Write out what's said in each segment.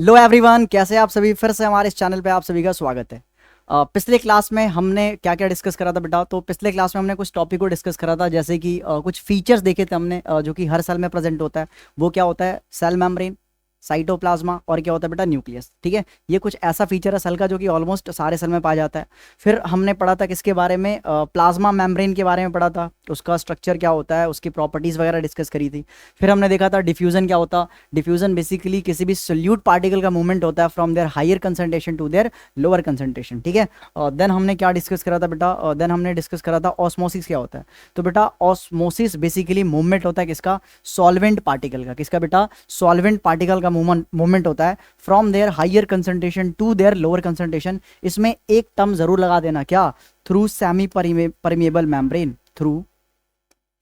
Hello everyone, कैसे हैं आप सभी। फिर से हमारे इस चैनल पे आप सभी का स्वागत है। पिछले क्लास में हमने क्या क्या डिस्कस करा था बेटा। तो पिछले क्लास में हमने कुछ टॉपिक को डिस्कस करा था, जैसे कि कुछ फीचर्स देखे थे हमने, जो कि हर सेल में प्रेजेंट होता है। वो क्या होता है? सेल मेम्ब्रेन, साइटोप्लाज्मा और क्या होता है बेटा? न्यूक्लियस। ठीक है, ये कुछ ऐसा फीचर है सेल का जो कि ऑलमोस्ट सारे सेल में पाया जाता है। फिर हमने पढ़ा था किसके बारे में? प्लाज्मा मेम्ब्रेन के बारे में पढ़ा था, उसका स्ट्रक्चर क्या होता है, उसकी प्रॉपर्टीज वगैरह डिस्कस करी थी। फिर हमने देखा था डिफ्यूजन क्या होता। डिफ्यूजन बेसिकली किसी भी सोल्यूट पार्टिकल का मूवमेंट होता है from their higher concentration to their lower concentration. ठीक है, देन हमने क्या डिस्कस करा था बेटा? देन हमने डिस्कस करा था ऑस्मोसिस क्या होता है। तो बेटा ऑस्मोसिस बेसिकली मूवमेंट होता है किसका? सॉल्वेंट पार्टिकल का। किसका बेटा? सॉल्वेंट पार्टिकल का मूवमेंट होता है from their higher concentration to their lower concentration. इसमें एक टर्म जरूर लगा देना, क्या? Through semi permeable membrane. Through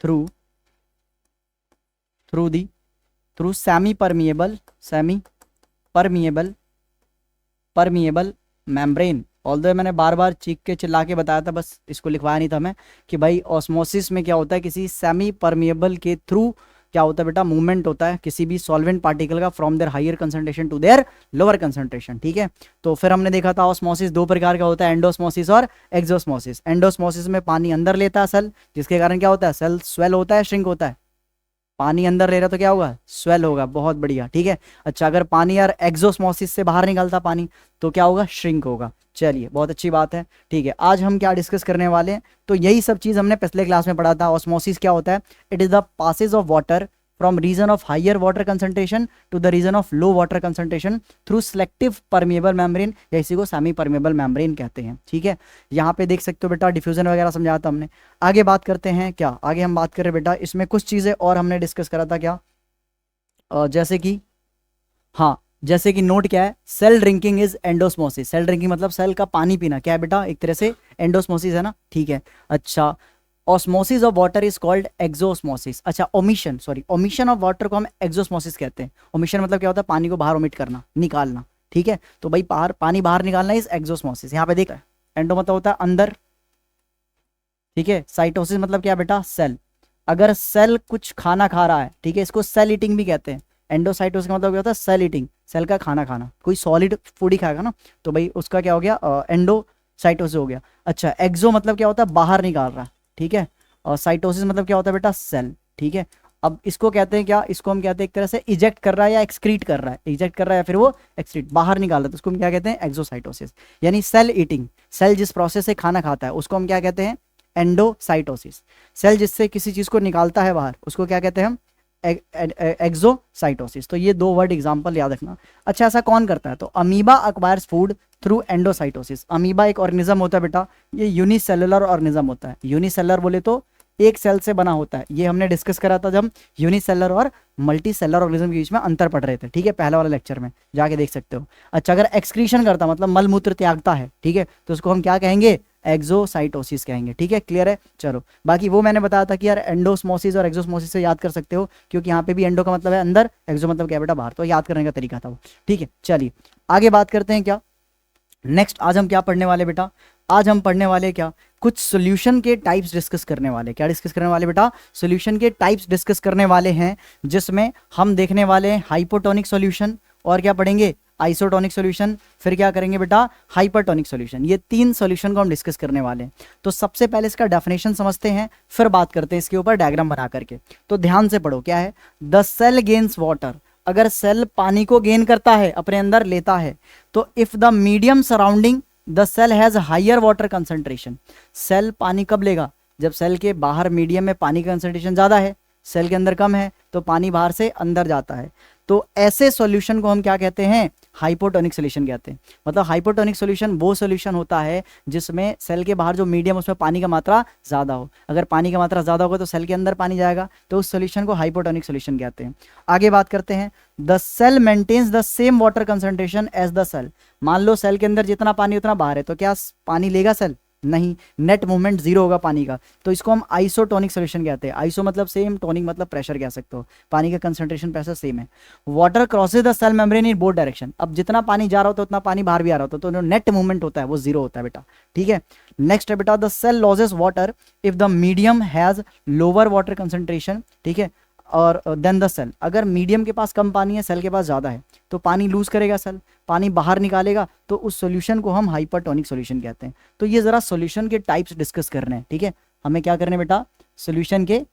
through through the through semi permeable permeable membrane. Although मैंने बार बार चीख के चिल्ला के बताया था, बस इसको लिखवाया नहीं था मैं, कि भाई ऑस्मोसिस में क्या होता है, किसी सेमी परमिएबल के थ्रू क्या होता है बेटा? मूवमेंट होता है किसी भी सॉल्वेंट पार्टिकल का from their higher concentration to their lower concentration. ठीक है, तो फिर हमने देखा था ऑस्मोसिस दो प्रकार का होता है, एंडोस्मोसिस और एक्सोस्मोसिस। एंडोस्मोसिस में पानी अंदर लेता है सेल, जिसके कारण क्या होता है? सेल स्वेल होता है, श्रिंक होता है। पानी अंदर ले रहा तो क्या होगा? स्वेल होगा। बहुत बढ़िया, ठीक है। अच्छा, अगर पानी यार एक्सोस्मोसिस से बाहर निकलता पानी तो क्या होगा? श्रिंक होगा। चलिए, बहुत अच्छी बात है। ठीक है, आज हम क्या डिस्कस करने वाले हैं? तो यही सब चीज़ हमने पिछले क्लास में पढ़ा था। ऑस्मोसिस क्या होता है? It is the passage of water from region of higher water concentration to the region of low water concentration through selective permeable membrane, या इसी को सेमी परमिएबल मेम्ब्रेन कहते हैं। ठीक है, यहाँ पे देख सकते हो बेटा, डिफ्यूजन वगैरह समझाया था हमने। आगे बात करते हैं, क्या आगे हम बात करें बेटा? इसमें कुछ चीज़ें और हमने डिस्कस करा था, क्या? जैसे कि, हाँ, जैसे कि नोट क्या है? Cell drinking is endosmosis. Cell drinking मतलब सेल का पानी पीना, क्या है बेटा? एक तरह से एंडोस्मोसिस है ना। ठीक है, अच्छा, osmosis of water is called exosmosis. अच्छा, ओमिशन ऑफ वाटर को हम एक्सोस्मोसिस कहते हैं। ओमिशन मतलब क्या होता है? पानी को बाहर ओमिट करना, निकालना। ठीक है, तो भाई बाहर पानी बाहर निकालना इज एक्सोस्मोसिस। यहाँ पे देख, एंडो मतलब होता है अंदर, ठीक है। साइटोसिस मतलब क्या बेटा? सेल। अगर सेल कुछ खाना खा रहा है, ठीक है, इसको सेल ईटिंग भी कहते हैं। एंडोसाइटोसिस का मतलब क्या होता है? सेल ईटिंग, सेल का खाना खाना। कोई सॉलिड फूड ही खाएगा ना, तो भाई उसका क्या हो गया? एंडोसाइटोसिस हो गया। अच्छा, एक्सो मतलब क्या होता है? बाहर निकाल रहा है, ठीक है। और साइटोसिस मतलब क्या होता है बेटा? सेल, ठीक है। अब इसको कहते हैं क्या? इसको हम कहते हैं एक तरह से इजेक्ट कर रहा है या एक्सक्रीट कर रहा है। इजेक्ट कर रहा है या फिर वो एक्सक्रीट, बाहर निकाल रहा है, तो उसको हम क्या कहते हैं? एक्सोसाइटोसिस। यानी सेल ईटिंग, सेल जिस प्रोसेस से खाना खाता है उसको हम क्या कहते हैं? एंडोसाइटोसिस। सेल जिससे किसी चीज को निकालता है बाहर उसको क्या कहते हैं हम? एक्सोसाइटोसिस। तो ये दो वर्ड एग्जांपल याद रखना। अच्छा, ऐसा कौन करता है? तो amoeba acquires food through endocytosis. Amoeba एक ऑर्गेनिज्म होता है बेटा, ये यूनिसेलुलर ऑर्गेनिज्म होता है। यूनिसेलुलर बोले तो एक सेल से बना होता है। ये हमने डिस्कस करा था जब हम यूनिसेलर और मल्टी सेलर ऑर्गेनिज्म के बीच में अंतर पढ़ रहे थे, ठीक है, पहले वाले लेक्चर में जाके देख सकते हो। अच्छा, अगर एक्सक्रीशन करता मतलब मल मूत्र त्यागता है, ठीक है, तो उसको हम क्या कहेंगे? एक्सोसाइटोसिस कहेंगे। ठीक है, क्लियर है? चलो, बाकी वो मैंने बताया था कि यार एंडोस्मोसिस और एक्सोस्मोसिस से याद कर सकते हो, क्योंकि यहाँ पे भी एंडो का मतलब है अंदर, एक्सो मतलब क्या बेटा? बाहर। तो याद करने का तरीका था वो। ठीक है, चलिए आगे बात करते हैं। क्या नेक्स्ट आज हम क्या पढ़ने वाले बेटा? आज हम पढ़ने वाले क्या? कुछ सॉल्यूशन के टाइप्स डिस्कस करने वाले। क्या डिस्कस करने वाले बेटा? सॉल्यूशन के टाइप्स डिस्कस करने वाले हैं, जिसमें हम देखने वाले हैं हाइपोटोनिक सॉल्यूशन, और क्या पढ़ेंगे? Isotonic solution. फिर क्या करेंगे बेटा? Hypertonic solution. ये तीन सॉल्यूशन को हम डिस्कस करने वाले हैं। तो सबसे पहले इसका डेफिनेशन समझते हैं, फिर बात करते हैं इसके ऊपर डायग्राम बना करके। तो ध्यान से पढ़ो, क्या है? The cell gains water. अगर सेल पानी को गेन करता है, अपने अंदर लेता है, तो if the medium surrounding the cell has higher water concentration. Cell पानी कब लेगा? जब सेल के बाहर मीडियम में पानी का कंसंट्रेशन ज्यादा है, सेल के अंदर कम है, तो पानी बाहर से अंदर जाता है। तो ऐसे सॉल्यूशन को हम क्या कहते हैं? हाइपोटोनिक सॉल्यूशन कहते हैं। मतलब हाइपोटोनिक सॉल्यूशन वो सॉल्यूशन होता है जिसमें सेल के बाहर जो मीडियम उसमें पानी का मात्रा ज्यादा हो। अगर पानी का मात्रा ज्यादा होगा तो सेल के अंदर पानी जाएगा, तो उस सॉल्यूशन को हाइपोटोनिक सॉल्यूशन कहते हैं। आगे बात करते हैं। The cell maintains the same water concentration as the cell. मान लो सेल के अंदर जितना पानी उतना बाहर है, तो क्या पानी लेगा सेल? नहीं, नेट मूवमेंट जीरो होगा पानी का। तो इसको हम आइसोटोनिक सॉल्यूशन कहते हैं। आइसो मतलब सेम, टोनिक मतलब प्रेशर कह सकते हो, पानी का कंसंट्रेशन प्रेशर सेम है। Water crosses the cell membrane in both direction. अब जितना पानी जा रहा होता है उतना पानी बाहर भी आ रहा होता है, तो जो नेट मूवमेंट होता है वो जीरो होता है बेटा। ठीक है, नेक्स्ट है बेटा, the cell loses water if the medium has lower water concentration. ठीक है, और देन द सेल, अगर मीडियम के पास कम पानी है, सेल के पास ज़्यादा है, तो पानी लूज करेगा सेल, पानी बाहर निकालेगा, तो उस सॉल्यूशन को हम हाइपरटोनिक सॉल्यूशन कहते हैं। तो ये ज़रा सॉल्यूशन के टाइप्स डिस्कस करने हैं, ठीक है, हमें क्या करने बेटा, सॉल्यूशन के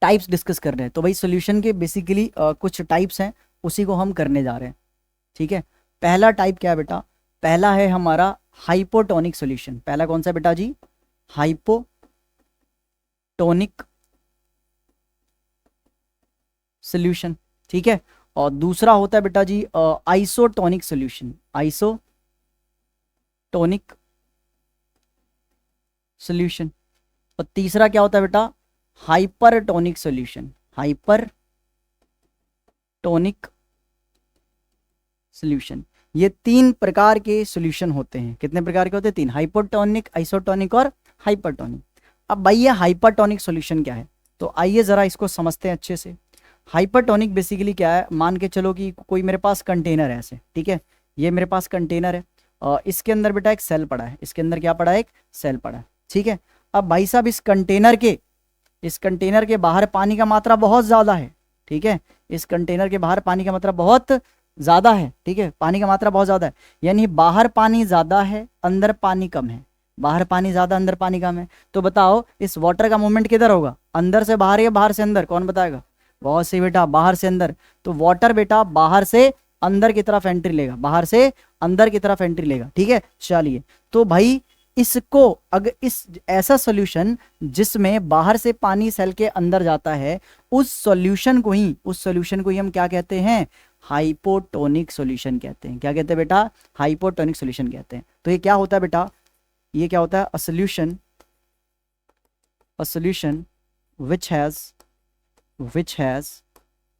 टाइप्स डिस्कस कर रहे हैं। तो भाई सॉल्यूशन के बेसिकली कुछ टाइप्स हैं, उसी को हम करने जा रहे हैं, ठीक है। पहला टाइप क्या है बेटा, पहला है हमारा हाइपोटोनिक सॉल्यूशन। पहला कौन सा बेटा जी, हाइपोटोनिक सॉल्यूशन, ठीक है। और दूसरा होता है बेटा जी आइसोटोनिक सॉल्यूशन, आइसोटोनिक सॉल्यूशन। और तीसरा क्या होता है बेटा, हाइपरटोनिक सॉल्यूशन, हाइपरटोनिक सॉल्यूशन। ये 3 प्रकार के सॉल्यूशन होते हैं। कितने प्रकार के होते हैं, 3, हाइपोटोनिक, आइसोटोनिक और हाइपरटोनिक। अब भाई ये हाइपरटोनिक सॉल्यूशन क्या है, तो आइए ज़रा इसको समझते हैं अच्छे से। हाइपरटोनिक बेसिकली क्या है, मान के चलो कि कोई मेरे पास कंटेनर है ऐसे, ठीक है, ये मेरे पास कंटेनर है और इसके अंदर बेटा एक सेल पड़ा है, इसके अंदर क्या पड़ा है, एक सेल पड़ा है, ठीक है। अब भाई साहब इस कंटेनर के बाहर पानी का मात्रा बहुत ज़्यादा है, ठीक है, इस कंटेनर के बाहर पानी का मात्रा बहुत ज़्यादा है, ठीक है, पानी का मात्रा बहुत ज़्यादा है, यानी बाहर पानी ज़्यादा है, अंदर पानी कम है, बाहर पानी ज़्यादा, अंदर पानी कम है। तो बताओ इस वाटर का मूवमेंट किधर होगा, अंदर से बाहर या बाहर से अंदर, कौन बताएगा, बहुत सही बेटा, बाहर से अंदर। तो वाटर बेटा बाहर से अंदर की तरफ एंट्री लेगा, बाहर से अंदर की तरफ एंट्री लेगा, ठीक है। चलिए, तो भाई इसको अगर इस ऐसा सॉल्यूशन जिसमें बाहर से पानी सेल के अंदर जाता है, उस सॉल्यूशन को ही हम क्या कहते हैं, हाइपोटोनिक सॉल्यूशन कहते हैं। क्या कहते हैं बेटा, हाइपोटोनिक सॉल्यूशन कहते हैं। तो ये क्या होता है बेटा, ये क्या होता है, a solution which has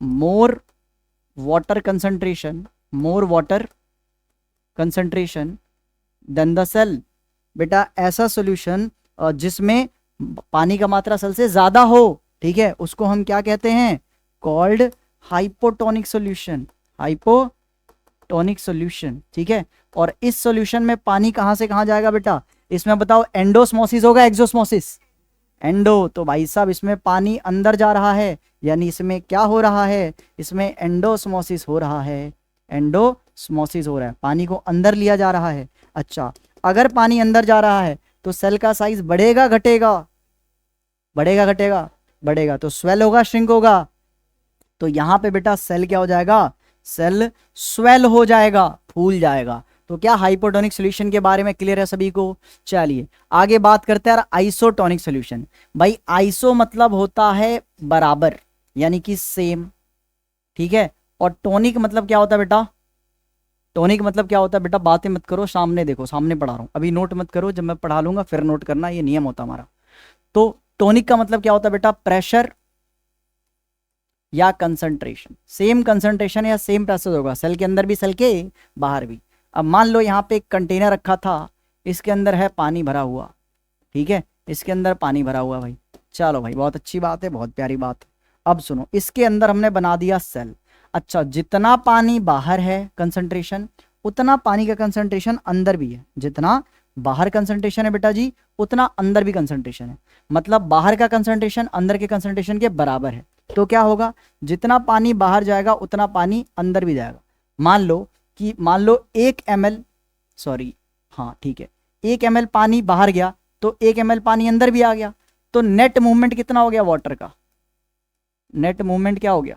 more water concentration than the cell। बेटा ऐसा सॉल्यूशन जिसमें पानी का मात्रा सेल से ज्यादा हो, ठीक है, उसको हम क्या कहते हैं, called hypotonic solution, hypotonic solution, ठीक है। और इस सॉल्यूशन में पानी कहां से कहां जाएगा बेटा, इसमें बताओ एंडोस्मोसिस होगा, एक्सोस्मोसिस, एंडो, तो भाई साहब इसमें पानी अंदर जा रहा है, यानी इसमें क्या हो रहा है, इसमें एंडोस्मोसिस हो रहा है, एंडोस्मोसिस हो रहा है, पानी को अंदर लिया जा रहा है। अच्छा, अगर पानी अंदर जा रहा है तो सेल का साइज बढ़ेगा घटेगा, बढ़ेगा, तो स्वेल होगा श्रिंक होगा। तो यहां पे बेटा सेल क्या हो जाएगा, सेल स्वेल हो जाएगा, फूल जाएगा। तो क्या हाइपोटोनिक सॉल्यूशन के बारे में क्लियर है सभी को। चलिए आगे बात करते हैं आइसोटोनिक सॉल्यूशन। भाई आइसो मतलब होता है बराबर, यानी कि सेम, ठीक है। और टोनिक मतलब क्या होता है बेटा, टोनिक मतलब क्या होता है बेटा, बातें मत करो, सामने देखो, सामने पढ़ा रहा हूं, अभी नोट मत करो, जब मैं पढ़ा लूंगा फिर नोट करना, ये नियम होता हमारा। तो टोनिक का मतलब क्या होता है बेटा, प्रेशर या कंसंट्रेशन, सेम कंसंट्रेशन या सेम प्रेशर होगा, सेल के अंदर भी सेल के बाहर भी। अब मान लो यहाँ पे एक कंटेनर रखा था, इसके अंदर है पानी भरा हुआ, ठीक है, इसके अंदर पानी भरा हुआ भाई। चलो भाई बहुत अच्छी बात है, बहुत प्यारी बात है। अब सुनो, इसके अंदर हमने बना दिया सेल। अच्छा, जितना पानी बाहर है कंसंट्रेशन, उतना पानी का कंसंट्रेशन अंदर भी है, जितना बाहर कंसंट्रेशन है बेटा जी, उतना अंदर भी कंसंट्रेशन है, मतलब बाहर का कंसंट्रेशन अंदर के कंसंट्रेशन के बराबर है। तो क्या होगा, जितना पानी बाहर जाएगा उतना पानी अंदर भी जाएगा। मान लो 1 ml, सॉरी हाँ ठीक है, 1 ml पानी बाहर गया तो 1 ml पानी अंदर भी आ गया। तो नेट मूवमेंट कितना हो गया वाटर का, नेट मूवमेंट क्या हो गया,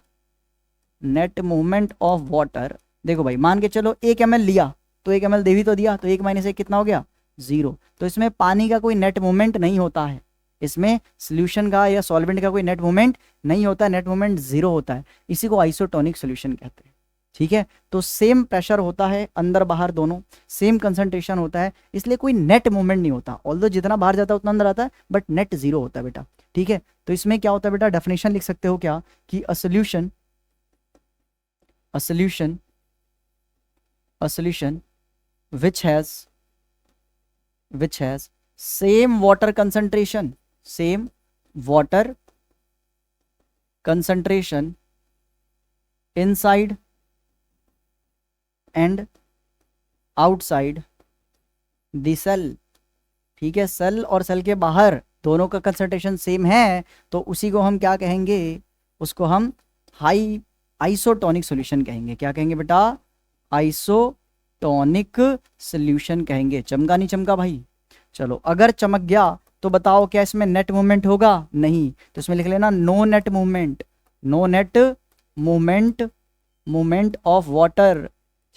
नेट मूवमेंट ऑफ वाटर। देखो भाई मान के चलो 1 ml लिया तो 1 ml दे भी तो दिया, तो 1 - 1 कितना हो गया, 0। तो इसमें पानी का कोई नेट मूवमेंट नहीं होता है, इसमें सॉल्यूशन का या सॉल्वेंट का कोई नेट मूवमेंट नहीं होता है, नेट मूवमेंट 0 होता है। इसी को आइसोटोनिक सॉल्यूशन कहते हैं, ठीक है। तो सेम प्रेशर होता है अंदर बाहर दोनों, सेम कंसंट्रेशन होता है, इसलिए कोई नेट मूवमेंट नहीं होता। ऑल्दो जितना बाहर जाता है उतना अंदर आता है, बट नेट 0 होता है बेटा, ठीक है। तो इसमें क्या होता है बेटा, डेफिनेशन लिख सकते हो क्या, कि a solution which has same water concentration inside and outside the cell, ठीक है। सेल और सेल के बाहर दोनों का कंसंट्रेशन सेम है, तो उसी को हम क्या कहेंगे, उसको हम हाई आइसोटोनिक सॉल्यूशन कहेंगे। क्या कहेंगे बेटा? आइसोटोनिक सॉल्यूशन कहेंगे। चमका नहीं चमका भाई? चलो, अगर चमक गया तो बताओ क्या इसमें नेट मूवमेंट होगा? नहीं। तो इसमें लिख लेना no net movement, no net movement, movement of water.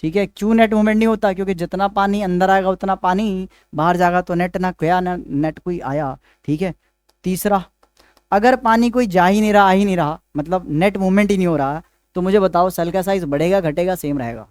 ठीक है, क्यों नेट मूवमेंट नहीं होता? क्योंकि जितना पानी अंदर आएगा उतना पानी बाहर जाएगा, तो नेट ना गया ना नेट कोई आया। ठीक है। तीसरा, अगर पानी कोई जा ही नहीं रहा, आ ही नहीं रहा, मतलब नेट मूवमेंट ही नहीं हो रहा, तो मुझे बताओ सेल का साइज बढ़ेगा घटेगा सेम रहेगा?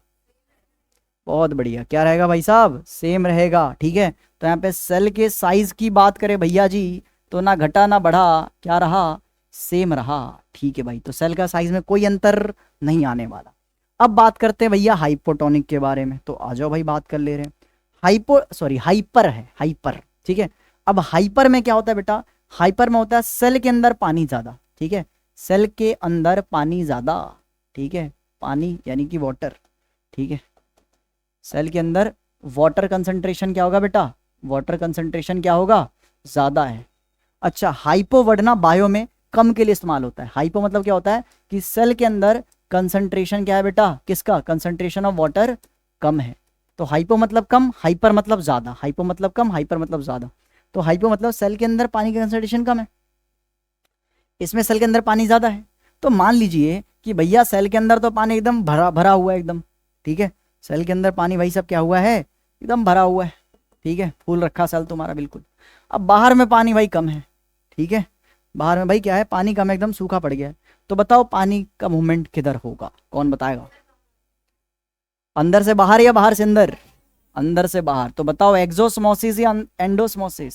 बहुत बढ़िया, क्या रहेगा भाई साहब? सेम रहेगा। ठीक है, तो यहाँ पे सेल के साइज की बात करें भैया जी, तो ना घटा ना बढ़ा, क्या रहा? सेम रहा। ठीक है भाई, तो सेल का साइज में कोई अंतर नहीं आने वाला। अब बात करते हैं भैया हाइपोटोनिक के बारे में, तो आ जाओ भाई बात कर ले रहे हैं। हाइपर है, हाइपर। ठीक है, अब हाइपर में क्या होता है बेटा? हाइपर में होता है सेल के अंदर पानी ज्यादा। ठीक है, सेल के अंदर पानी ज्यादा। ठीक है, पानी यानी कि वाटर। ठीक है, सेल के अंदर वाटर कंसंट्रेशन क्या होगा बेटा? वाटर कंसंट्रेशन क्या होगा? ज्यादा है। अच्छा, हाइपो वर्ड ना बायो में कम के लिए इस्तेमाल होता है। हाइपो मतलब क्या होता है कि सेल के अंदर कंसंट्रेशन क्या है बेटा? किसका? कंसंट्रेशन ऑफ वाटर कम है। तो हाइपो मतलब कम, हाइपर मतलब ज्यादा। हाइपो मतलब कम, हाइपर मतलब ज्यादा। तो हाइपो मतलब सेल के अंदर पानी की कंसंट्रेशन कम है, इसमें सेल के अंदर पानी ज्यादा है। तो मान लीजिए कि भैया सेल के अंदर तो पानी एकदम भरा भरा हुआ है एकदम। ठीक है, सेल के अंदर पानी भाई सब क्या हुआ है? एकदम भरा हुआ है। ठीक है, फूल रखा सेल तुम्हारा बिल्कुल। अब बाहर में पानी भाई कम है। ठीक है, बाहर में भाई क्या है? पानी कम है, एकदम सूखा पड़ गया है। तो बताओ पानी का मूवमेंट किधर होगा? कौन बताएगा? अंदर से बाहर या बाहर से अंदर? अंदर से बाहर। तो बताओ एक्सोस्मोसिस या एंडोस्मोसिस?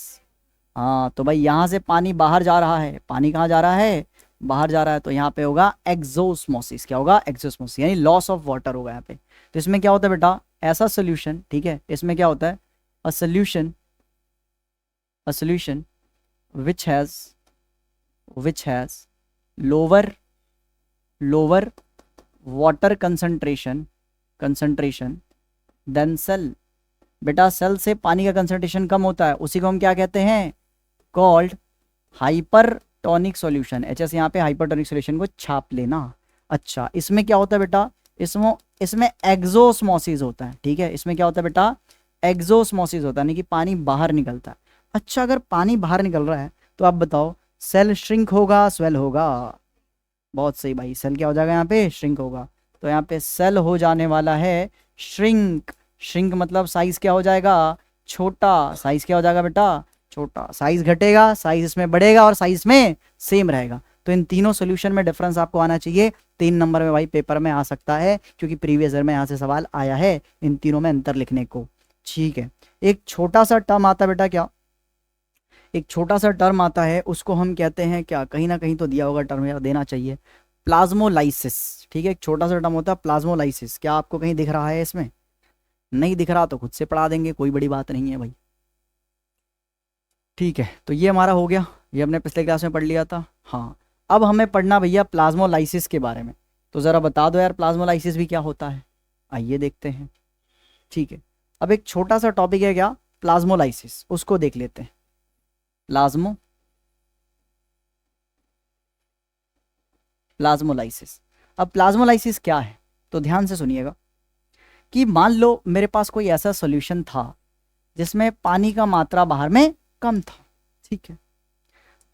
हाँ, तो भाई यहाँ से पानी बाहर जा रहा है, पानी कहाँ जा रहा है? बाहर जा रहा है, तो यहाँ पे होगा एक्सोस्मोसिस। क्या होगा? एक्सोस्मोसिस, यानी लॉस ऑफ वाटर होगा यहाँ पे। तो इसमें क्या होता है बेटा? ऐसा सोल्यूशन। ठीक है, इसमें क्या होता है? A solution, a solution which has lower water concentration than cell. बेटा सेल से पानी का कंसंट्रेशन कम होता है, उसी को हम क्या कहते हैं? Called hypertonic solution. एचएस यहाँ पे हाइपरटोनिक सॉल्यूशन को छाप लेना। अच्छा, इसमें क्या होता है बेटा? इसमें एक्सोस्मोसिस होता है। ठीक है, इसमें क्या होता है बेटा? एक्सोस्मोसिस होता है, यानी कि पानी बाहर निकलता है। अच्छा, अगर पानी बाहर निकल रहा है तो आप बताओ सेल श्रिंक होगा स्वेल होगा? बहुत सही भाई, सेल क्या हो जाएगा? यहाँ पे श्रिंक होगा। तो यहाँ पे सेल हो जाने वाला है श्रिंक। श्रिंक मतलब साइज क्या हो जाएगा? छोटा। साइज क्या हो जाएगा बेटा? छोटा। साइज घटेगा, साइज इसमें बढ़ेगा और साइज में सेम रहेगा। तो इन तीनों सोल्यूशन में डिफरेंस आपको आना चाहिए। 3 नंबर में भाई पेपर में आ सकता है, क्योंकि प्रीवियस ईयर में यहाँ से सवाल आया है इन तीनों में अंतर लिखने को। ठीक है, एक छोटा सा टर्म आता है बेटा, क्या? एक छोटा सा टर्म आता है, उसको हम कहते हैं क्या? कहीं ना कहीं तो दिया होगा टर्म, या देना चाहिए। प्लाज्मोलाइसिस। ठीक है, एक छोटा सा टर्म होता है प्लाज्मोलाइसिस। क्या आपको कहीं दिख रहा है? इसमें नहीं दिख रहा तो खुद से पढ़ा देंगे, कोई बड़ी बात नहीं है भाई। ठीक है, तो ये हमारा हो गया, ये हमने पिछले क्लास में पढ़ लिया था। हाँ, अब हमें पढ़ना भैया प्लाज्मोलाइसिस के बारे में। तो ज़रा बता दो यार प्लाज्मोलाइसिस भी क्या होता है? आइए देखते हैं। ठीक है, अब एक छोटा सा टॉपिक है क्या? प्लाज्मोलाइसिस, उसको देख लेते हैं। प्लाज्मोलाइसिस। अब प्लाज्मोलाइसिस क्या है? तो ध्यान से सुनिएगा कि मान लो मेरे पास कोई ऐसा सॉल्यूशन था जिसमें पानी का मात्रा बाहर में कम था। ठीक है,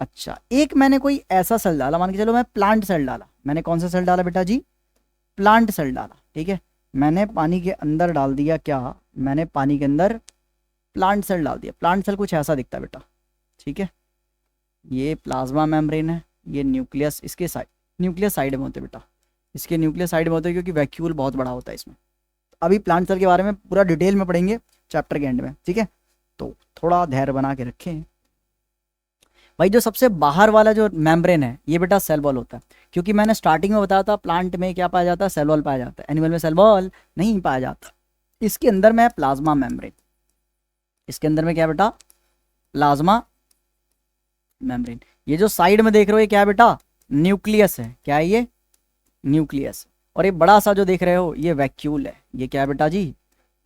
अच्छा, एक मैंने कोई ऐसा सेल डाला, मान के चलो मैं प्लांट सेल डाला। मैंने कौन सा सेल डाला बेटा जी? प्लांट सेल डाला। ठीक है, मैंने पानी के अंदर डाल दिया क्या? मैंने पानी के अंदर प्लांट सेल डाल दिया। प्लांट सेल कुछ ऐसा दिखता है बेटा। ठीक है, ये प्लाज्मा मेम्ब्रेन है, ये न्यूक्लियस, इसके साइड, न्यूक्लियस साइड में होते बेटा, इसके न्यूक्लियस साइड में होते हैं, क्योंकि वैक्यूल बहुत बड़ा होता है इसमें। अभी प्लांट सेल के बारे में पूरा डिटेल में पढ़ेंगे चैप्टर के एंड में। ठीक है, तो थोड़ा धैर्य बना के रखें भाई। जो सबसे बाहर वाला जो मेम्ब्रेन है ये बेटा सेल वॉल होता है, क्योंकि मैंने स्टार्टिंग में बताया था प्लांट में क्या पाया जाता है? सेल वॉल पाया जाता है। एनिमल में सेल वॉल नहीं पाया जाता। इसके अंदर में प्लाज्मा मेम्ब्रेन, इसके अंदर में क्या बेटा? Plasma membrane. ये जो साइड में देख रहे हो ये क्या है बेटा? न्यूक्लियस है। क्या है ये? न्यूक्लियस। और ये बड़ा सा जो देख रहे हो ये वैक्यूल है। ये क्या है बेटा जी?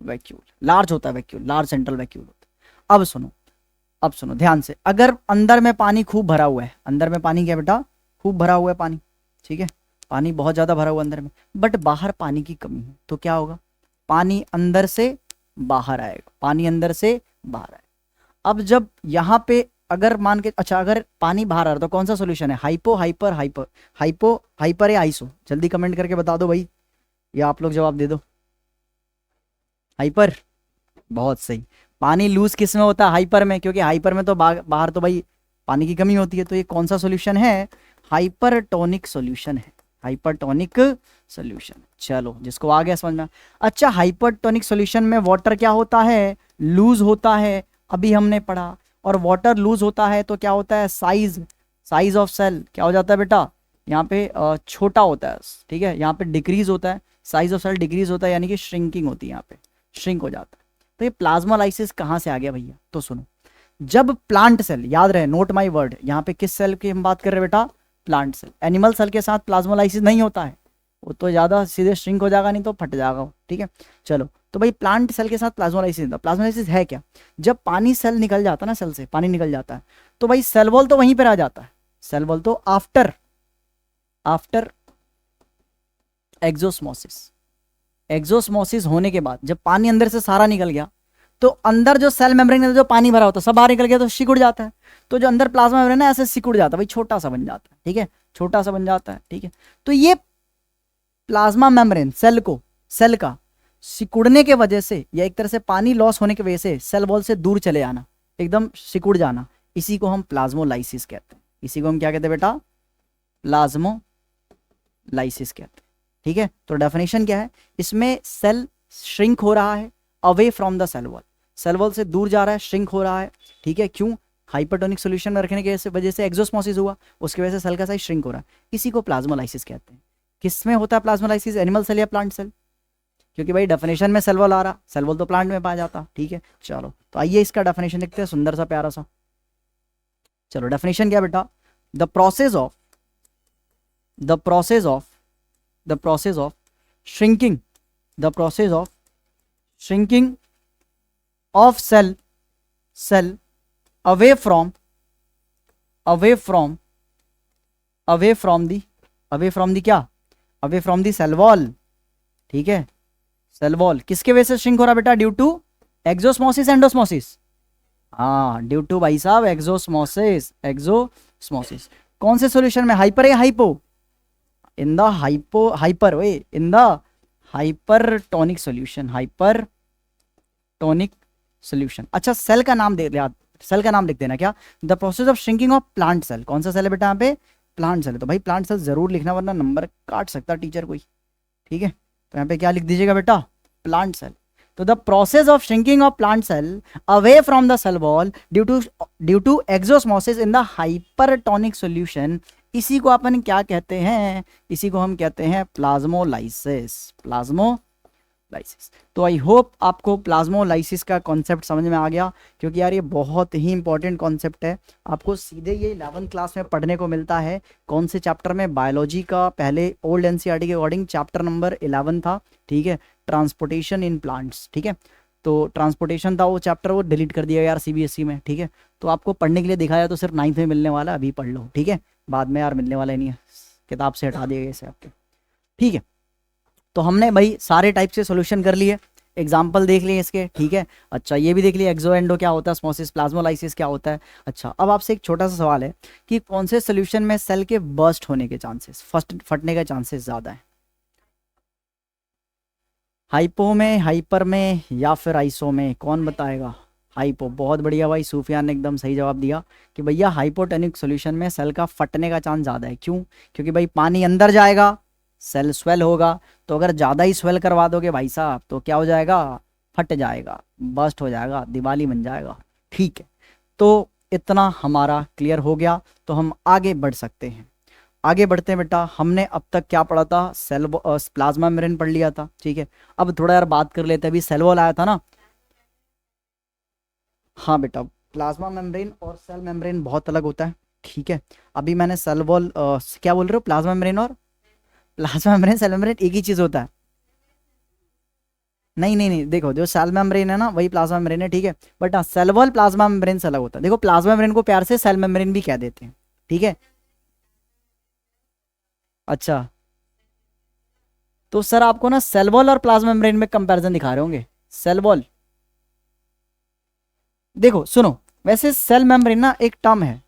वैक्यूल। लार्ज होता है वैक्यूल, लार्ज सेंट्रल वैक्यूल होता है। अब सुनो ध्यान से। अगर अंदर में पानी खूब भरा हुआ है, अंदर में पानी क्या बेटा? खूब भरा हुआ है पानी। ठीक है, पानी बहुत ज़्यादा भरा हुआ अंदर में, बट बाहर पानी की कमी है, तो क्या होगा, पानी अंदर से बाहर आएगा, पानी अंदर से बाहर आएगा। अब जब यहाँ पे अगर मान के, अच्छा अगर पानी बाहर आ रहा है तो कौन सा सोल्यूशन है, hypo hyper hyper, hypo hyper या आइसो, जल्दी कमेंट करके बता दो भाई, या आप लोग जवाब दे दो। हाइपर, बहुत सही। पानी लूज किस में होता है, हाइपर में, क्योंकि हाइपर में तो बाहर तो भाई पानी की कमी होती है, तो ये कौन सा सॉल्यूशन है, हाइपरटोनिक सॉल्यूशन है, हाइपरटोनिक सॉल्यूशन। चलो जिसको आ गया समझ में। अच्छा हाइपरटोनिक सॉल्यूशन में वाटर क्या होता है, लूज होता है, अभी हमने पढ़ा। और वाटर लूज होता है तो क्या होता है, साइज, साइज ऑफ सेल क्या हो जाता है बेटा, यहाँ पे छोटा होता है, ठीक है, यहाँ पे डिक्रीज होता है, साइज ऑफ सेल डिक्रीज होता है, यानी कि श्रिंकिंग होती है, यहाँ पे श्रिंक हो जाता है। तो ये प्लाज्मोलाइसिस कहाँ से आ गया भैया, तो सुनो, जब प्लांट सेल, याद रहे नोट माय वर्ड, यहाँ पे किस सेल की हम बात कर रहे हैं बेटा, प्लांट सेल। एनिमल सेल के साथ प्लाज्मोलाइसिस नहीं होता है, वो तो ज़्यादा सीधे श्रिंक हो जाएगा, नहीं तो फट जाएगा वो, ठीक है। चलो तो भाई प्लांट सेल के साथ प्लाज्मोलाइसिस होता है। प्लाज्मोलाइसिस है क्या, जब पानी सेल निकल जाता है ना, सेल से पानी निकल जाता है, तो भाई सेल वॉल तो वहीं पर आ जाता है, सेल वॉल तो आफ्टर एक्सोस्मोसिस, एक्सोस्मोसिस होने के बाद जब पानी अंदर से सारा निकल गया, तो अंदर जो सेल मेम्ब्रेन है, जो पानी भरा होता है सब बाहर निकल गया, तो सिकुड़ जाता है। तो जो अंदर प्लाज्मा मेम्ब्रेन है ऐसे सिकुड़ जाता है भाई, छोटा सा बन जाता है, ठीक है, छोटा सा बन जाता है, ठीक है। तो ये प्लाज्मा मेम्ब्रेन सेल को, सेल का सिकुड़ने के वजह से, या एक तरह से पानी लॉस होने की वजह से सेल वॉल से दूर चले जाना, एकदम सिकुड़ जाना, इसी को हम प्लाज्मोलाइसिस कहते हैं। इसी को हम क्या कहते हैं बेटा, प्लाज्मोलाइसिस कहते हैं, ठीक है। तो डेफिनेशन क्या है, इसमें सेल श्रिंक हो रहा है away from the cell wall, cell wall से दूर जा रहा है, श्रिंक हो रहा है, ठीक है। क्यों, हाइपरटोनिक सॉल्यूशन में रखने की वजह से एक्सोस्मोसिस हुआ, उसकी वजह से सेल का साइज श्रिंक हो रहा है, इसी को प्लाज्मोलाइसिस कहते हैं। किस में होता है प्लाज्मोलाइसिस, एनिमल सेल या प्लांट सेल, क्योंकि भाई डेफिनेशन में सेल वॉल आ रहा, सेल वॉल तो प्लांट में पाया जाता, ठीक है। चलो तो आइए इसका डेफिनेशन देखते हैं, सुंदर सा प्यारा सा। चलो डेफिनेशन क्या बेटा, the process of shrinking, the process of shrinking of cell away from the क्या, away from the cell wall, ठीक है। सेल वॉल किसके वजह से श्रिंक हो रहा बेटा, ड्यू टू एक्सोस्मोसिस एंडोस्मोसिस, हाँ ड्यू टू भाई साहब एक्सोस्मोसिस, कौन से सॉल्यूशन में, हाइपर या hypo, in the hypertonic solution, अच्छा सेल का नाम सेल का नाम लिख देना क्या, the process of shrinking of plant cell, कौन सा सेल है बेटा यहाँ पे, प्लांट सेल है। तो भाई प्लांट सेल जरूर लिखना, वरना नंबर काट सकता टीचर कोई, ठीक है। तो यहाँ पे क्या लिख दीजिएगा बेटा, प्लांट सेल। तो the process of shrinking of plant cell away from the cell wall due to exosmosis in the hypertonic solution, इसी को अपन क्या कहते हैं, इसी को हम कहते हैं प्लाज्मोलाइसिस। तो आई होप आपको प्लाज्मोलाइसिस का कॉन्सेप्ट समझ में आ गया, क्योंकि यार ये बहुत ही इंपॉर्टेंट कॉन्सेप्ट है, आपको सीधे ये 11th क्लास में पढ़ने को मिलता है। कौन से चैप्टर में, बायोलॉजी का पहले ओल्ड एनसीईआरटी के अकॉर्डिंग चैप्टर नंबर 11 था, ठीक है, ट्रांसपोर्टेशन इन प्लांट्स, ठीक है। तो ट्रांसपोर्टेशन था वो चैप्टर, वो डिलीट कर दिया यार सीबीएसई में, ठीक है। तो आपको पढ़ने के लिए दिखाया तो सिर्फ 9th में मिलने वाला, अभी पढ़ लो, ठीक है, बाद में यार मिलने वाला ही नहीं है, किताब से हटा दिए इसे आपके, ठीक है। तो हमने भाई सारे टाइप से सॉल्यूशन कर लिए, एग्जाम्पल देख लिए इसके, ठीक है। अच्छा ये भी देख लिया एक्सो एंडो क्या होता है, स्मोसिस, प्लाज्मोलाइसिस क्या होता है। अच्छा अब आपसे एक छोटा सा सवाल है कि कौन से सॉल्यूशन में सेल के बर्स्ट होने के चांसेस, फटने के चांसेस ज़्यादा है, हाइपो में, हाइपर में, या फिर आइसो में, कौन बताएगा। हाइपो, बहुत बढ़िया भाई, सूफियान ने एकदम सही जवाब दिया कि भैया हाइपोटेनिक सॉल्यूशन में सेल का फटने का चांस ज़्यादा है। क्यों, क्योंकि भाई पानी अंदर जाएगा, सेल स्वेल होगा, तो अगर ज़्यादा ही स्वेल करवा दोगे भाई साहब तो क्या हो जाएगा, फट जाएगा, बस्ट हो जाएगा, दिवाली बन जाएगा, ठीक है। तो इतना हमारा क्लियर हो गया, तो हम आगे बढ़ सकते हैं। आगे बढ़ते हैं बेटा, हमने अब तक क्या पढ़ा था, सेल प्लाज्मा मेम्ब्रेन पढ़ लिया था, ठीक है। अब थोड़ा यार बात कर लेते हैं, अभी सेल वॉल आया था ना, हाँ बेटा प्लाज्मा मेम्ब्रेन और सेल मेम्ब्रेन बहुत अलग होता है, ठीक है। अभी मैंने सेल वॉल क्या बोल रहे हो, प्लाज्मा मेम्ब्रेन और प्लाज्मा मेम्ब्रेन सेल मेम्ब्रेन एक ही चीज़ होता है, नहीं नहीं नहीं, देखो जो सेल मेम्ब्रेन है ना वही प्लाज्मा मेम्ब्रेन है, ठीक है। बट हाँ सेल वॉल प्लाज्मा मेम्ब्रेन से अलग होता है। देखो प्लाज्मा मेम्ब्रेन को प्यार से सेल मेम्ब्रेन भी कह देते हैं, ठीक है। अच्छा, तो सर आपको ना सेल वॉल और प्लाज्मा मेम्ब्रेन में कंपैरिजन दिखा रहे होंगे। सेल वॉल, देखो सुनो, वैसे सेल मेम्ब्रेन ना एक टर्म है,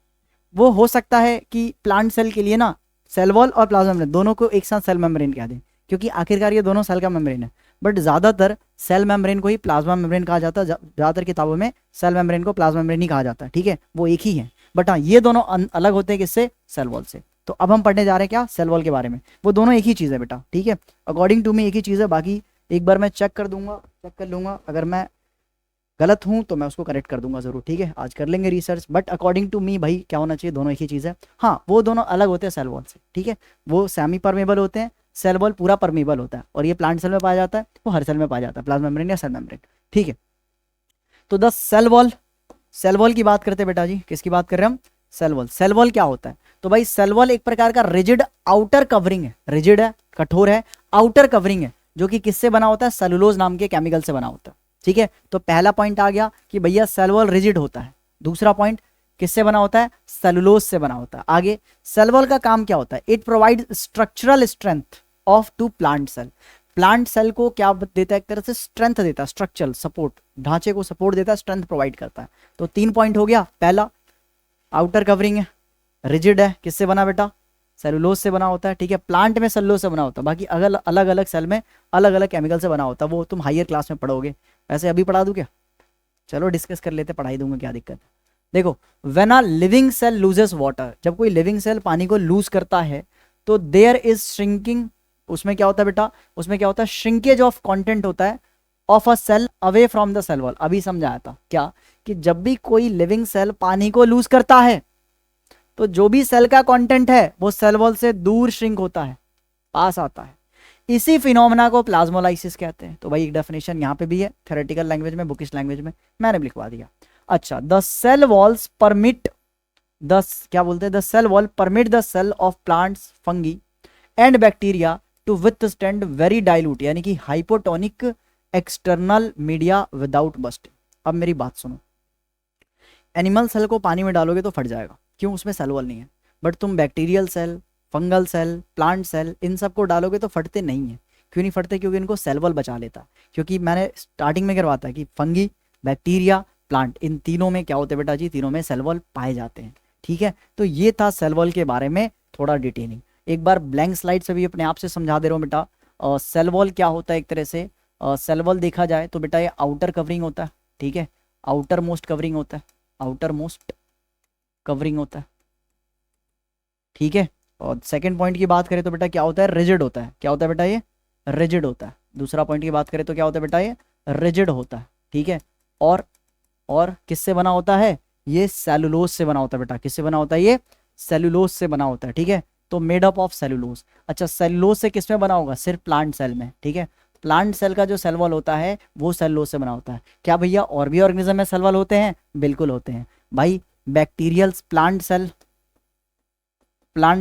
वो हो सकता है कि प्लांट सेल के लिए ना सेल वॉल और प्लाज्मा मेम्ब्रेन दोनों को एक साथ सेल मेम्ब्रेन कह दें, क्योंकि आखिरकार ये दोनों सेल का मेम्ब्रेन है। बट ज़्यादातर सेल मेम्ब्रेन को ही प्लाज्मा मेम्ब्रेन कहा जाता है, ज़्यादातर किताबों में सेल मेम्ब्रेन को प्लाज्मा मेम्ब्रेन ही कहा जाता है, ठीक है, वो एक ही है। बट हाँ, ये दोनों अलग होते हैं किससे? सेल वॉल से। तो अब हम पढ़ने जा रहे हैं क्या? सेल वॉल के बारे में। वो दोनों एक ही चीज़ है बेटा, ठीक है, अकॉर्डिंग टू मी एक ही चीज़ है। बाकी एक बार मैं चेक कर दूंगा, चेक कर लूँगा, अगर मैं गलत हूँ तो मैं उसको करेक्ट कर दूंगा ज़रूर, ठीक है, आज कर लेंगे research. But according to me भाई क्या होना चाहिए, दोनों एक ही चीज़ है। हाँ, वो दोनों अलग होते हैं सेल वॉल से, ठीक है, वो सेमी परमेबल होते हैं, सेल वॉल पूरा परमेबल होता है, और ये प्लांट सेल में पाया जाता है, वो हर सेल में पाया जाता है, प्लाज्मा मेम्ब्रेन या सेल मेम्ब्रेन, ठीक है। तो the cell wall, cell wall की बात करते हैं बेटा जी, किसकी बात कर रहे हैं हम? Cell wall. सेल वॉल क्या होता है? तो भाई सेल वॉल एक प्रकार का रिजिड आउटर कवरिंग है, रिजिड है, कठोर है, आउटर कवरिंग है, जो कि किससे बना होता है? सेलुलोज नाम के केमिकल से बना होता है, ठीक है। तो पहला पॉइंट आ गया कि भैया सेल वॉल रिजिड होता है। दूसरा पॉइंट, किससे बना होता है? सेलुलोज से बना होता है। आगे, सेल वॉल का काम क्या होता है? It provide structural strength of to plant cell. Plant cell को क्या देता है? एक तरह से स्ट्रेंथ देता है, स्ट्रक्चरल सपोर्ट, ढांचे को सपोर्ट देता है, स्ट्रेंथ प्रोवाइड करता है। तो 3 पॉइंट हो गया। पहला, आउटर कवरिंग है, रिजिड है, किससे बना बेटा? सेलुलोज से बना होता है, ठीक है, प्लांट में सेलुलोज से बना होता है, बाकी अलग अलग सेल में अलग अलग केमिकल से बना होता है, वो तुम हायर क्लास में पढ़ोगे। ऐसे अभी पढ़ा दूं क्या? चलो डिस्कस कर लेते, पढ़ाई दूंगा, क्या दिक्कत है। देखो, when a living cell loses water, जब कोई लिविंग सेल पानी को लूज करता है तो देयर इज श्रिंकिंग, उसमें क्या होता है बेटा? उसमें क्या होता है? श्रिंकेज ऑफ कंटेंट होता है of a cell away from the cell wall. अभी समझाया था क्या, कि जब भी कोई लिविंग सेल पानी को लूज करता है तो जो भी सेल का कंटेंट है वो सेल वॉल से दूर श्रिंक होता है, पास आता है। इसी फिनोमेना को प्लाज्मोलाइसिस कहते हैं। तो भाई एक डेफिनेशन यहाँ पे भी है, थ्योरेटिकल लैंग्वेज में, बुकिश लैंग्वेज में मैंने भी लिखवा दिया। अच्छा, the cell walls permit the, क्या बोलते हैं? The cell wall permit the cell of plants, fungi and bacteria to withstand very dilute, यानी कि hypotonic external media without bursting. अब मेरी बात सुनो, एनिमल सेल को पानी में डालोगे तो फट जाएगा, क्यों? उसमें सेल वॉल नहीं है। बट तुम bacterial cell, fungal cell, plant cell, इन सब को डालोगे तो फटते नहीं है। क्यों नहीं फटते? क्योंकि इनको सेल वॉल बचा लेता है। क्योंकि मैंने स्टार्टिंग में करवाता है कि फंगी, बैक्टीरिया, प्लांट, इन तीनों में क्या होते हैं बेटा जी? तीनों में सेल वॉल पाए जाते हैं, ठीक है। तो ये था सेल वॉल के बारे में थोड़ा डिटेलिंग। एक बार ब्लैंक स्लाइड से भी अपने आप से समझा दे रहा हूँ बेटा। सेल वॉल क्या होता है? एक तरह से सेल वॉल देखा जाए तो बेटा ये आउटर कवरिंग होता है, ठीक है, आउटर मोस्ट कवरिंग होता है, आउटर मोस्ट कवरिंग होता है, ठीक है। और सेकंड पॉइंट की बात करें तो बेटा क्या होता है? रिजिड होता है। क्या होता है बेटा? ये रिजिड होता है। दूसरा पॉइंट की बात करें तो क्या होता है बेटा? ये रिजिड होता है, ठीक है। और किससे बना होता है? ये सेलुलोज से बना होता है बेटा। किससे बना होता है? ये सेलुलोज से बना होता है, ठीक है। तो मेड अप ऑफ सेलुलोज। अच्छा, सेलुलोज से किसमें बना होगा? सिर्फ प्लांट सेल में, ठीक है। प्लांट सेल का जो सेल वॉल होता है वो सेलुलोज से बना होता है। क्या भैया और भी ऑर्गेनिज्म में सेल वॉल होते हैं? बिल्कुल होते हैं भाई। बैक्टीरियल प्लांट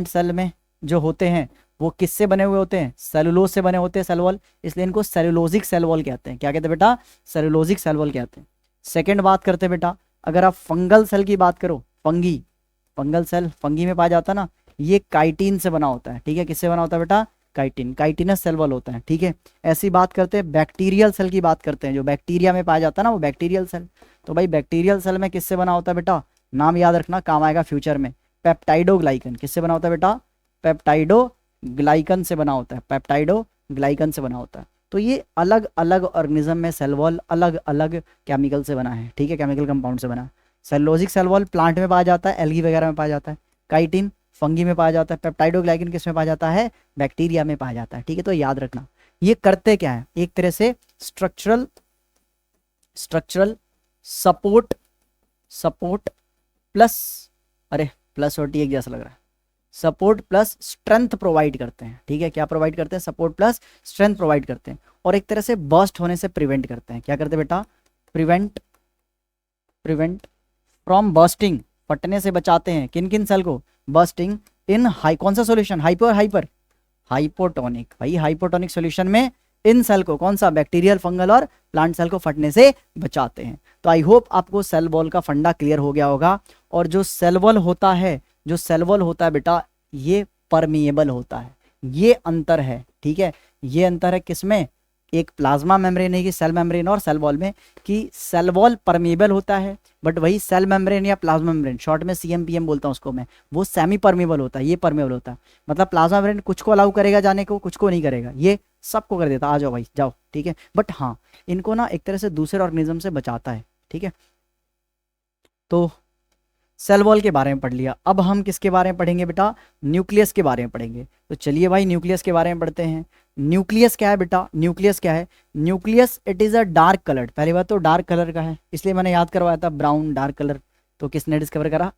सेल में जो होते हैं वो किससे बने हुए होते हैं? सेलुलोज से बने होते हैं सेल वॉल, इसलिए इनको सेलुलोजिक सेल वॉल कहते हैं। क्या कहते हैं बेटा? सेलुलोजिक सेल वॉल कहते हैं। सेकंड बात करते हैं बेटा, अगर आप फंगल सेल की बात करो, फंगल सेल फंगी में पाया जाता है ना, ये काइटिन से बना होता है, ठीक है। किससे बना होता है बेटा? काइटिन, काइटिनस सेल वॉल होता है, ठीक है। ऐसी बात करते हैं बैक्टीरियल सेल की बात करते हैं, जो बैक्टीरिया में पाया जाता है ना, वो बैक्टीरियल सेल। तो भाई बैक्टीरियल सेल में किससे बना होता है बेटा? नाम याद रखना, काम आएगा फ्यूचर में। पेप्टाइडोग्लाइकन। किससे बना होता है बेटा? पेप्टाइडोग्लाइकन से बना होता है, पेप्टाइडोग्लाइकन से बना होता है। तो ये अलग अलग ऑर्गेनिज्म में सेल वॉल अलग अलग केमिकल से बना है, ठीक है, केमिकल कंपाउंड से बना। सेलुलोजिक सेल वॉल प्लांट में पाया जाता है, एल्गी वगैरह में पाया जाता है। काइटिन फंगी में पाया जाता है। पेप्टाइडोग्लाइकन किस में पाया जाता है? बैक्टीरिया में पाया जाता है, ठीक है। तो याद रखना, ये करते क्या है? एक तरह से स्ट्रक्चरल सपोर्ट प्लस, अरे प्लस और टी एक जैसा लग रहा है, सपोर्ट प्लस स्ट्रेंथ प्रोवाइड करते हैं, ठीक है। क्या प्रोवाइड करते हैं? सपोर्ट प्लस स्ट्रेंथ प्रोवाइड करते हैं। और एक तरह से बर्स्ट होने से प्रिवेंट करते हैं। क्या करते हैं बेटा? प्रिवेंट फ्रॉम बर्स्टिंग, फटने से बचाते हैं। किन किन सेल को? बर्स्टिंग इन हाई, कौन सा सॉल्यूशन? Hyper hypotonic. भाई हाइपोटोनिक सॉल्यूशन में इन सेल को, कौन सा? बैक्टीरियल, फंगल और प्लांट सेल को फटने से बचाते हैं। तो आई होप आपको सेल वॉल का फंडा क्लियर हो गया होगा। और जो सेल वॉल होता है बेटा, ये परमिएबल होता है। ये अंतर है, ठीक है, ये अंतर है किसमें, एक प्लाज्मा मेम्ब्रेन है कि सेल मेम्ब्रेन और सेल वॉल में, कि सेल वॉल परमेबल होता है बट वही सेल मेम्ब्रेन या प्लाज्मा मेम्ब्रेन, शॉर्ट में CMPM बोलता हूँ उसको मैं, वो सेमी परमेबल होता है, ये परमेबल होता है। मतलब प्लाज्मा मेम्ब्रेन कुछ को अलाउ करेगा जाने को, कुछ को नहीं करेगा, ये सबको कर देता, आ जाओ भाई जाओ, ठीक है। बट हाँ, इनको ना एक तरह से दूसरे ऑर्गेनिज्म से बचाता है, ठीक है। तो सेल वॉल के बारे में पढ़ लिया, अब हम किसके बारे में पढ़ेंगे बेटा, न्यूक्लियस के बारे में पढ़ेंगे। तो चलिए भाई न्यूक्लियस के बारे में पढ़ते हैं। न्यूक्लियस क्या है बेटा, न्यूक्लियस क्या है, nucleus it is a dark coloured, पहली बात तो डार्क कलर का है, इसलिए मैंने याद करवाया था ब्राउन डार्क कलर, तो किसने डिस्कवर करा,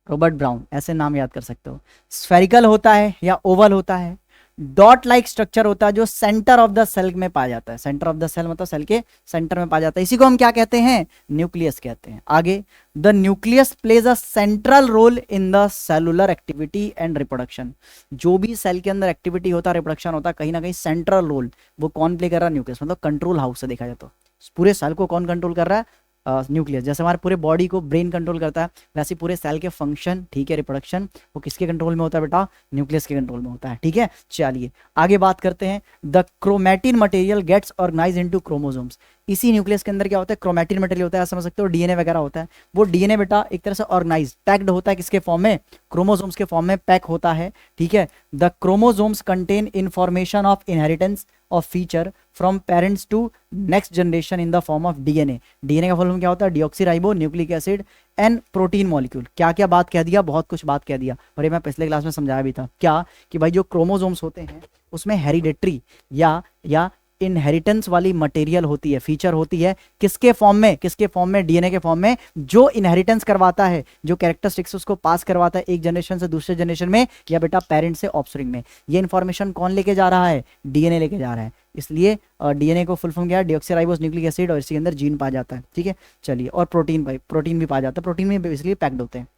रॉबर्ट ब्राउन, ऐसे नाम याद कर सकते हो। स्फेरिकल होता है या ओवल होता है, डॉट लाइक स्ट्रक्चर होता है जो सेंटर ऑफ द सेल में पाया जाता है, सेंटर ऑफ द सेल मतलब सेल के सेंटर में पाया जाता है, इसी को हम क्या कहते हैं, न्यूक्लियस कहते हैं। आगे, the nucleus plays a central role in the cellular activity and reproduction, जो भी सेल के अंदर एक्टिविटी होता है, रिप्रोडक्शन होता है, कहीं ना कहीं सेंट्रल रोल वो कौन प्ले कर रहा है, न्यूक्लियस, मतलब कंट्रोल हाउस से देखा जाए तो पूरे सेल को कौन कंट्रोल कर रहा है, न्यूक्लियस। जैसे हमारे पूरे बॉडी को ब्रेन कंट्रोल करता है, वैसे पूरे सेल के फंक्शन, ठीक है, रिप्रोडक्शन, वो किसके कंट्रोल में होता है बेटा, न्यूक्लियस के कंट्रोल में होता है, ठीक है। चलिए आगे बात करते हैं। The chromatin material gets organise into chromosomes, इसी न्यूक्लियस के अंदर क्या होता है, क्रोमैटिन मटेरियल होता है, समझ सकते हो DNA वगैरह होता है, वो DNA बेटा एक तरह से ऑर्गेनाइज पैक्ड होता है, किसके फॉर्म में, क्रोमोसोम्स के फॉर्म में पैक होता है, ठीक है। The chromosomes contain information of inheritance of feature from parents to next generation in the form of DNA। DNA का फुल फॉर्म क्या होता है, deoxyribo nucleic acid and protein molecule. क्या क्या बात कह दिया, बहुत कुछ बात कह दिया, और ये मैं पिछले क्लास में समझाया भी था, क्या कि भाई जो क्रोमोसोम्स होते हैं उसमें हेरिडेटरी या इनहेरिटेंस वाली मटेरियल होती है, फीचर होती है, किसके फॉर्म में, किसके फॉर्म में, DNA के फॉर्म में, जो इनहेरिटेंस करवाता है, जो कैरेक्टरिस्टिक्स उसको पास करवाता है एक जनरेशन से दूसरे जनरेशन में, या बेटा पेरेंट से ऑफस्प्रिंग में। ये इन्फॉर्मेशन कौन लेके जा रहा है, DNA लेके जा रहा है, इसलिए DNA को फुल फॉर्म क्या है, डिऑक्सीराइबोस न्यूक्लिक एसिड, और इसके अंदर जीन पाया जाता है, ठीक है। चलिए, और प्रोटीन भी पाया जाता है, प्रोटीन में बेसिकली पैक्ड होते हैं।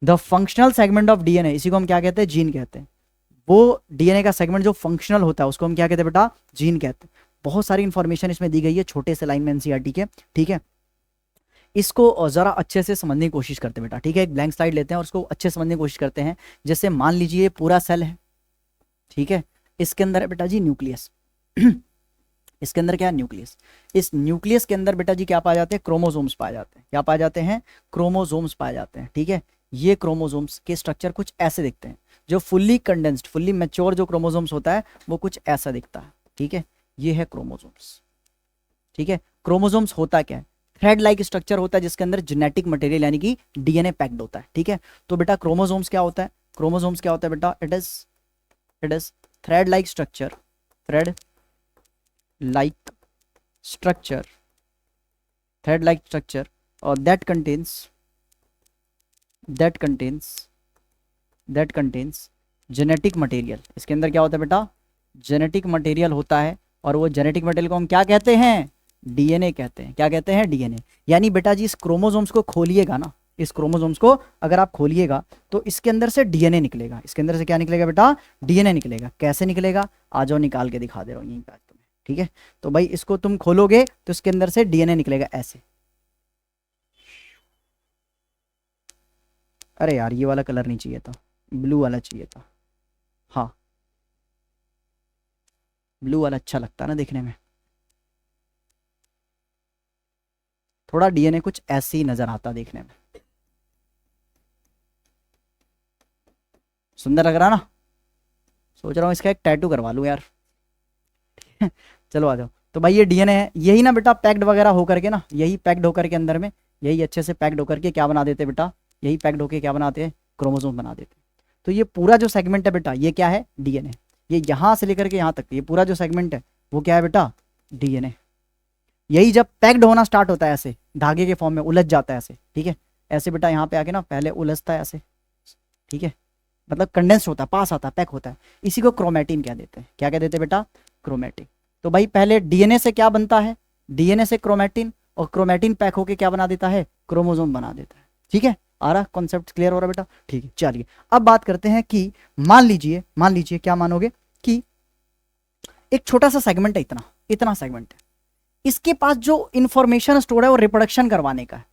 The functional segment of DNA, इसी को हम क्या कहते हैं, जीन कहते हैं। वो DNA का सेगमेंट जो फंक्शनल होता है उसको हम क्या कहते हैं बेटा, जीन कहते हैं। बहुत सारी इंफॉर्मेशन इसमें दी गई है छोटे से लाइन में NCERT के, ठीक है। इसको जरा अच्छे से समझने की कोशिश करते हैं बेटा, ठीक है। एक ब्लैंक स्लाइड लेते हैं और उसको अच्छे से समझने की कोशिश करते हैं। जैसे मान लीजिए पूरा सेल है, ठीक है, इसके अंदर है बेटा जी न्यूक्लियस इसके अंदर क्या है, न्यूक्लियस। इस न्यूक्लियस के अंदर बेटा जी क्या पाए जाते हैं, क्रोमोसोम्स पाए जाते हैं। क्या पाए जाते हैं, क्रोमोसोम्स पाए जाते हैं, ठीक है। ये क्रोमोसोम्स के स्ट्रक्चर कुछ ऐसे दिखते हैं, जो फुल्ली कंडेंस्ड, फुल्ली मैच्योर जो क्रोमोसोम्स होता है वो कुछ ऐसा दिखता है, ठीक है। ये है क्रोमोसोम्स, ठीक है। क्रोमोसोम्स होता क्या है, थ्रेड लाइक स्ट्रक्चर होता है जिसके अंदर जेनेटिक मटेरियल यानी कि DNA पैक्ड होता है, ठीक है। तो बेटा क्रोमोसोम्स क्या होता है, क्रोमोसोम्स क्या होता है बेटा, it is thread like structure, thread like structure, thread like structure, और दैट कंटेन्स जेनेटिक मटेरियल। इसके अंदर क्या होता है बेटा, जेनेटिक मटेरियल होता है, और वो जेनेटिक मटेरियल को हम क्या कहते हैं, DNA कहते हैं। क्या कहते हैं, DNA। यानी बेटा जी इस क्रोमोसोम्स को खोलिएगा ना, इस क्रोमोसोम्स को अगर आप खोलिएगा तो इसके अंदर से DNA निकलेगा। इसके अंदर से क्या निकलेगा बेटा, DNA निकलेगा। कैसे निकलेगा, आ जाओ निकाल के दिखा दे रहा हूँ यहीं पे तुम्हें, ठीक है। तो भाई इसको तुम खोलोगे तो इसके अंदर से DNA निकलेगा ऐसे। अरे यार ये वाला कलर नहीं चाहिए था, ब्लू वाला चाहिए था। हाँ, ब्लू वाला अच्छा लगता है ना देखने में, थोड़ा DNA कुछ ऐसे ही नजर आता देखने में, सुंदर लग रहा ना। सोच रहा हूँ इसका एक टैटू करवा लूँ यार चलो आ जाओ। तो भाई ये DNA है, यही ना बेटा पैक्ड वगैरह होकर के ना, यही पैक्ड होकर के अंदर में, यही अच्छे से पैक्ड होकर के क्या बना देते बेटा, यही पैक्ड होकर क्या बनाते हैं, क्रोमोसोम बना देते। तो ये पूरा जो सेगमेंट है बेटा ये क्या है, DNA। ये यहाँ से लेकर के यहाँ तक ये पूरा जो सेगमेंट है वो क्या है बेटा, DNA। यही जब पैक्ड होना स्टार्ट होता है ऐसे धागे के फॉर्म में उलझ जाता है ऐसे, ठीक है। ऐसे बेटा यहाँ पे आके ना पहले उलझता है ऐसे, ठीक है, मतलब कंडेंस होता है, पास आता है, पैक होता है। इसी को क्रोमैटिन कह देते हैं। क्या कह देते हैं बेटा, क्रोमैटिन। तो भाई पहले DNA से क्या बनता है, DNA से क्रोमैटिन, और क्रोमैटिन पैक होके क्या बना देता है, क्रोमोसोम बना देता है, ठीक है। आ रहा कॉन्सेप्ट क्लियर हो रहा बेटा, ठीक है। चलिए अब बात करते हैं कि मान लीजिए क्या मानोगे कि एक छोटा सा सेगमेंट है, इतना सेगमेंट है, इसके पास जो इंफॉर्मेशन स्टोर है वो रिप्रोडक्शन करवाने का है।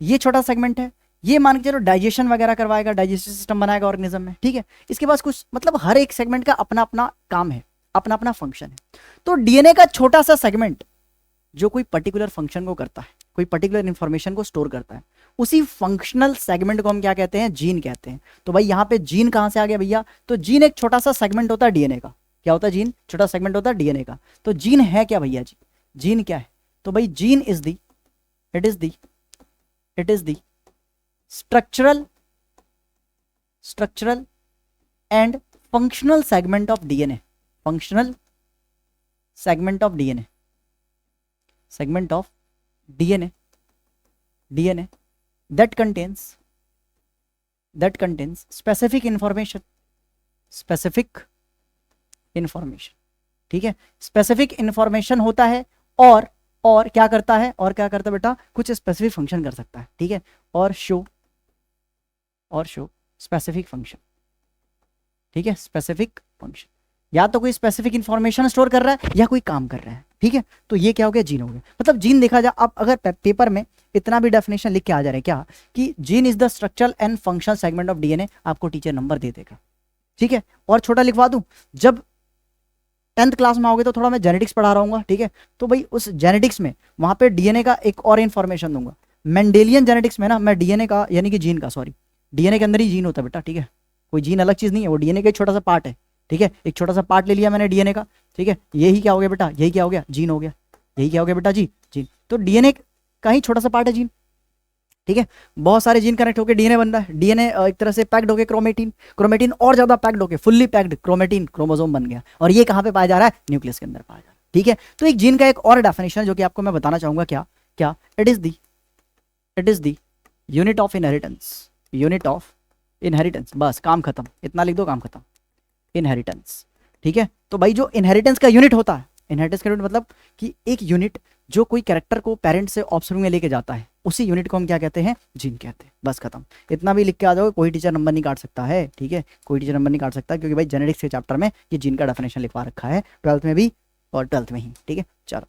ये छोटा सेगमेंट है, ये मान के चलो डाइजेशन वगैरह करवाएगा, डाइजेस्टिव सिस्टम बनाएगा ऑर्गेनिज्म में, ठीक है। इसके पास कुछ मतलब हर एक सेगमेंट का अपना अपना काम है, अपना अपना फंक्शन है। तो डीएनए का छोटा सा सेगमेंट जो कोई पर्टिकुलर फंक्शन को करता है, कोई पर्टिकुलर इंफॉर्मेशन को स्टोर करता है, उसी फंक्शनल सेगमेंट को हम क्या कहते हैं, जीन कहते हैं। तो भाई यहाँ पे जीन कहाँ से आ गया भैया, तो जीन एक छोटा सा सेगमेंट होता है डीएनए का। क्या होता है जीन, छोटा सेगमेंट होता है डीएनए का। तो जीन है क्या भैया जी, जीन क्या है, तो भाई gene is the it is the structural and functional segment of DNA, functional segment of DNA, segment of DNA that contains specific information, ठीक है। स्पेसिफिक इंफॉर्मेशन होता है और क्या करता है, बेटा, कुछ स्पेसिफिक फंक्शन कर सकता है, ठीक है। और शो स्पेसिफिक फंक्शन, ठीक है, स्पेसिफिक फंक्शन, या तो कोई स्पेसिफिक इंफॉर्मेशन स्टोर कर रहा है या कोई काम कर रहा है, ठीक है। तो ये क्या हो गया, जीन हो गया। मतलब जीन देखा जाए, अब अगर पेपर में इतना भी डेफिनेशन लिख के आ जा रहे हैं क्या, कि gene is the structural and functional segment of DNA, आपको टीचर नंबर दे देगा, ठीक है। और छोटा लिखवा दूं, जब 10th क्लास में आओगे तो थोड़ा मैं जेनेटिक्स पढ़ा रहा हूँ, ठीक है। तो भाई उस जेनेटिक्स में वहां पे डीएनए का एक और इन्फॉर्मेशन दूंगा। मेंडेलियन जेनेटिक्स में ना मैं डीएनए का, यानी कि जीन का, सॉरी, डीएनए के अंदर ही जीन होता है बेटा, ठीक है। कोई जीन अलग चीज नहीं है, वो डीएनए का एक छोटा सा पार्ट है, ठीक है। एक छोटा सा पार्ट ले लिया मैंने डीएनए का, ठीक है। यही क्या हो गया बेटा, यही क्या हो गया, जीन हो गया। यही क्या हो गया बेटा जी, जीन। तो डीएनए का ही छोटा सा पार्ट है जीन, ठीक है। बहुत सारे जीन कनेक्ट होकर डीएनए बन रहा है। डीएनए एक तरह से पैक्ड होकर क्रोमेटिन और ज्यादा पैक्ड होकर फुल्ली पैक्ड क्रोमेटिन क्रोमोसोम बन गया। और ये कहां पे पाया जा रहा है, न्यूक्लियस के अंदर पाया जा रहा है, ठीक है। तो एक जीन का एक और डेफिनेशन है जो कि आपको मैं बताना चाहूंगा, क्या it is the unit of inheritance, बस काम खत्म, इतना लिख दो, काम खत्म, इनहेरिटेंस, ठीक है। तो भाई जो इनहेरिटेंस का यूनिट होता है, इनहेरिटेंस का यूनिट मतलब कि एक यूनिट जो कोई कैरेक्टर को पेरेंट से ऑफस्प्रिंग में लेके जाता है, उसी यूनिट को हम क्या कहते हैं, जीन कहते हैं। बस खत्म, इतना भी लिख के आ जाओगे, कोई टीचर नंबर नहीं काट सकता है, ठीक है। कोई टीचर नंबर नहीं काट सकता, क्योंकि भाई जेनेटिक्स के चैप्टर में ये जीन का डेफिनेशन लिखवा रखा है, 12th में भी और 12th में ही, ठीक है। चलो,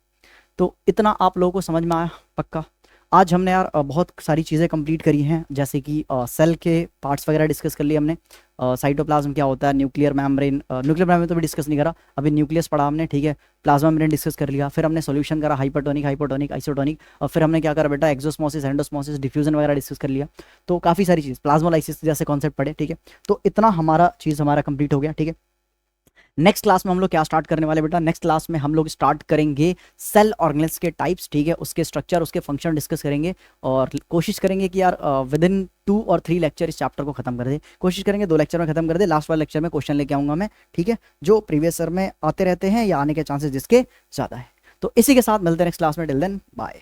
तो इतना आप लोगों को समझ में आया पक्का। आज हमने यार बहुत सारी चीज़ें कंप्लीट करी हैं, जैसे कि सेल के पार्ट्स वगैरह डिस्कस कर लिए हमने, साइटोप्लाज्म क्या होता है, न्यूक्लियर मेम्ब्रेन तो भी डिस्कस नहीं करा, अभी न्यूक्लियस पढ़ा हमने, ठीक है। प्लाज्मा मेम्ब्रेन डिस्कस कर लिया, फिर हमने सॉल्यूशन करा, हाइपोटोनिक, आइसोटोनिक, और फिर हमने क्या करा बेटा, एक्सोस्मोसिस, एंडोस्मोसिस, डिफ्यूजन वगैरह डिस्कस कर लिया। तो काफ़ी सारी चीज़, प्लाज्मोलाइसिस जैसे कॉन्सेप्ट पढ़े, ठीक है। तो इतना हमारा कंप्लीट हो गया, ठीक है। नेक्स्ट क्लास में हम लोग क्या स्टार्ट करने वाले बेटा, नेक्स्ट क्लास में हम लोग स्टार्ट करेंगे सेल ऑर्गेनेल्स के टाइप्स, ठीक है, उसके स्ट्रक्चर, उसके फंक्शन डिस्कस करेंगे, और कोशिश करेंगे कि यार विद इन 2 और 3 लेक्चर इस चैप्टर को खत्म कर दे। कोशिश करेंगे 2 लेक्चर में खत्म कर दे, लास्ट वाले लेक्चर में क्वेश्चन लेके आऊंगा मैं, ठीक है, जो प्रीवियस ईयर में आते रहते हैं या आने के चांसेस जिसके ज़्यादा है। तो इसी के साथ मिलते हैं नेक्स्ट क्लास में, टिल देन बाय।